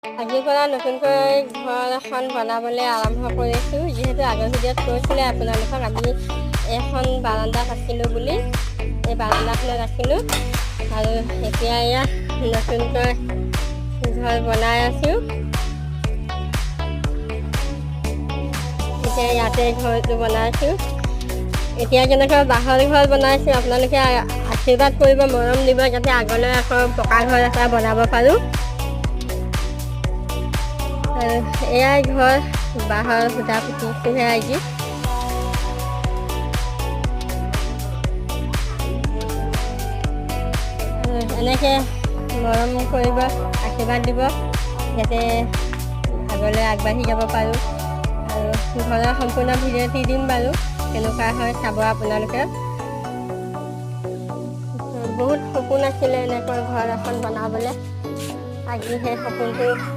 আজিৰ পৰা নতুনকৈ ঘৰ এখন বনাবলৈ আৰম্ভ কৰিছোঁ। যিহেতু আগৰ ভিডিঅ'ত কৈছিলে আপোনালোকক আমি এখন বাৰাণ্ডাত আছিলোঁ বুলি, এই বাৰাণ্ডাখনত ৰাখিলোঁ আৰু এতিয়া এয়া নতুনকৈ ঘৰ বনাই আছোঁ। এতিয়া ইয়াতে ঘৰটো বনাইছোঁ। এতিয়া কেনেকৈ বাঁহৰ ঘৰ বনাইছোঁ আপোনালোকে আশীৰ্বাদ কৰিব, মৰম দিব, যাতে আগলৈ আকৌ পকা ঘৰ এটা বনাব পাৰোঁ। আৰু এয়াই ঘৰ, বাঁহৰ সূতা পুতিছোঁহে আজি। এনেকৈ মৰম কৰিব, আশীৰ্বাদ দিব, যাতে আগলৈ আগবাঢ়ি যাব পাৰোঁ। আৰু ঘৰৰ সম্পূৰ্ণ ভিডিঅ'টি দিম বাৰু, কেনেকুৱা হয় চাব আপোনালোকে। বহুত সপোন আছিলে এনেকৈ ঘৰ এখন বনাবলৈ, আজি সেই সপোনটো